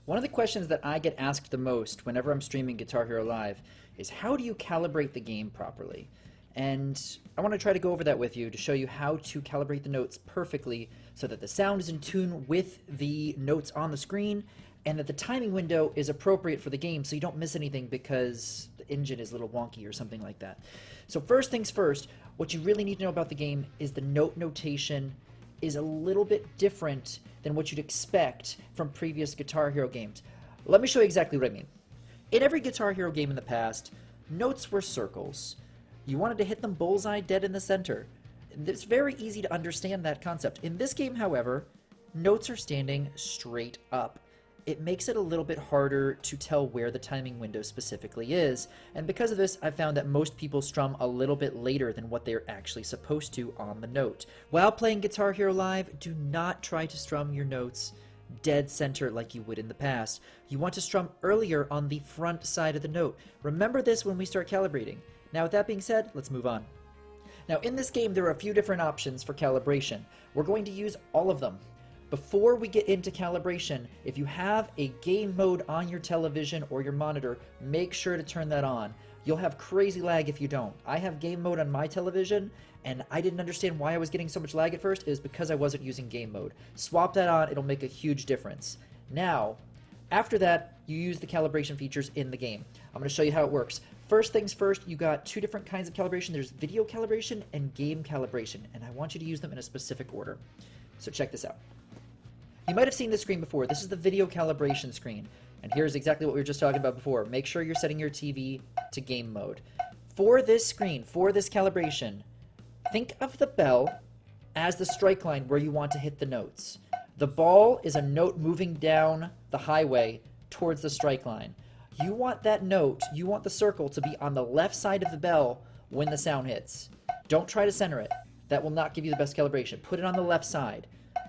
One of the questions that I get asked the most whenever I'm streaming Guitar Hero Live is how do you calibrate the game properly? And I want to try to go over that with you to show you how to calibrate the notes perfectly so that the sound is in tune with the notes on the screen and that the timing window is appropriate for the game so you don't miss anything because the engine is a little wonky or something like that. So first things first, what you really need to know about the game is the note notation is a little bit different than what you'd expect from previous Guitar Hero games. Let me show you exactly what I mean. In every Guitar Hero game in the past, notes were circles. You wanted to hit them bullseye dead in the center. It's very easy to understand that concept. In this game, however, notes are standing straight up. It makes it a little bit harder to tell where the timing window specifically is, and because of this, I've found that most people strum a little bit later than what they're actually supposed to on the note. While playing Guitar Hero Live, do not try to strum your notes dead center like you would in the past. You want to strum earlier on the front side of the note. Remember this when we start calibrating. Now with that being said, let's move on. Now in this game, there are a few different options for calibration. We're going to use all of them. Before we get into calibration, if you have a game mode on your television or your monitor, make sure to turn that on. You'll have crazy lag if you don't. I have game mode on my television, and I didn't understand why I was getting so much lag at first. It was because I wasn't using game mode. Swap that on, it'll make a huge difference. Now, after that, you use the calibration features in the game. I'm going to show you how it works. First things first, you got two different kinds of calibration. There's video calibration and game calibration, and I want you to use them in a specific order. So check this out. You might have seen this screen before. This is the video calibration screen. And here's exactly what we were just talking about before. Make sure you're setting your TV to game mode. For this screen, for this calibration, think of the bell as the strike line where you want to hit the notes. The ball is a note moving down the highway towards the strike line. You want that note, you want the circle to be on the left side of the bell when the sound hits. Don't try to center it. That will not give you the best calibration. Put it on the left side,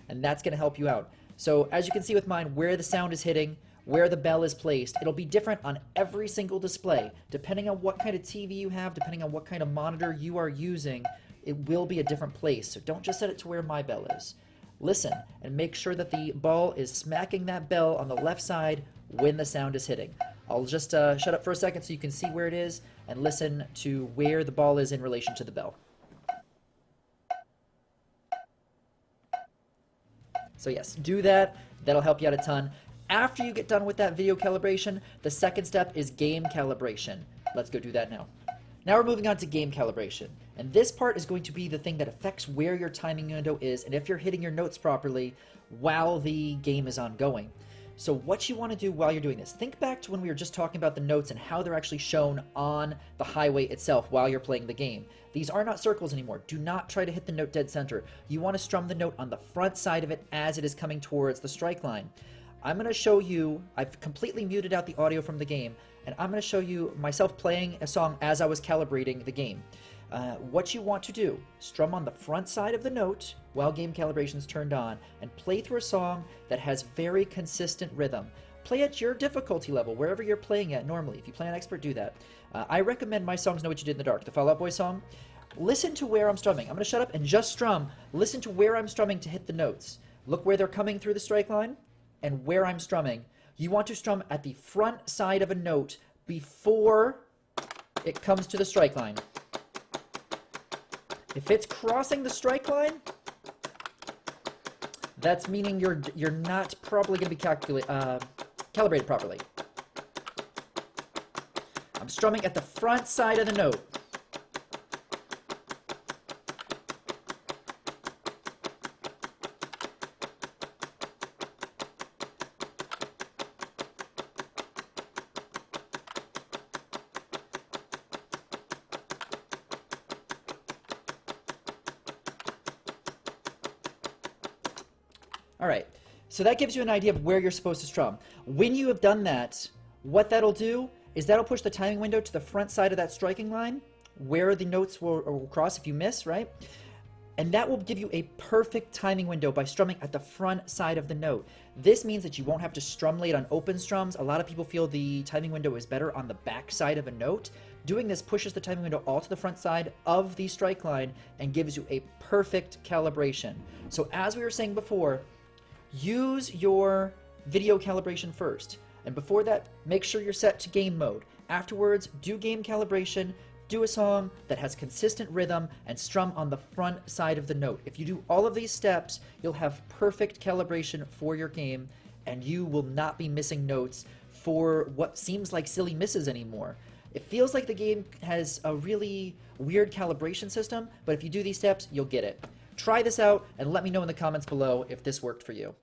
and that's going to help you out. So as you can see with mine, where the sound is hitting, where the bell is placed, it'll be different on every single display. Depending on what kind of TV you have, depending on what kind of monitor you are using, it will be a different place. So don't just set it to where my bell is. Listen and make sure that the ball is smacking that bell on the left side when the sound is hitting. I'll just shut up for a second so you can see where it is and listen to where the ball is in relation to the bell. So yes, do that. That'll help you out a ton. After you get done with that video calibration, the second step is game calibration. Let's go do that now. Now we're moving on to game calibration. And this part is going to be the thing that affects where your timing window is and if you're hitting your notes properly while the game is ongoing. So what you want to do while you're doing this, think back to when we were just talking about the notes and how they're actually shown on the highway itself while you're playing the game. These are not circles anymore. Do not try to hit the note dead center. You want to strum the note on the front side of it as it is coming towards the strike line. I'm going to show you, I've completely muted out the audio from the game, and I'm going to show you myself playing a song as I was calibrating the game. What you want to do, strum on the front side of the note while game calibration is turned on and play through a song that has very consistent rhythm. Play at your difficulty level, wherever you're playing at normally. If you play on expert, do that. I recommend My Songs Know What You Did in the Dark, the Fall Out Boy song. Listen to where I'm strumming. I'm going to shut up and just strum. Listen to where I'm strumming to hit the notes. Look where they're coming through the strike line and where I'm strumming. You want to strum at the front side of a note before it comes to the strike line. If it's crossing the strike line, that's meaning you're not probably going to be calibrated properly. I'm strumming at the front side of the note. Alright, so that gives you an idea of where you're supposed to strum. When you have done that, what that'll do is that'll push the timing window to the front side of that striking line, where the notes will cross if you miss, right? And that will give you a perfect timing window by strumming at the front side of the note. This means that you won't have to strum late on open strums. A lot of people feel the timing window is better on the back side of a note. Doing this pushes the timing window all to the front side of the strike line and gives you a perfect calibration. So as we were saying before, use your video calibration first. And before that, make sure you're set to game mode. Afterwards, do game calibration, do a song that has consistent rhythm, and strum on the front side of the note. If you do all of these steps, you'll have perfect calibration for your game, and you will not be missing notes for what seems like silly misses anymore. It feels like the game has a really weird calibration system, but if you do these steps, you'll get it. Try this out and let me know in the comments below if this worked for you.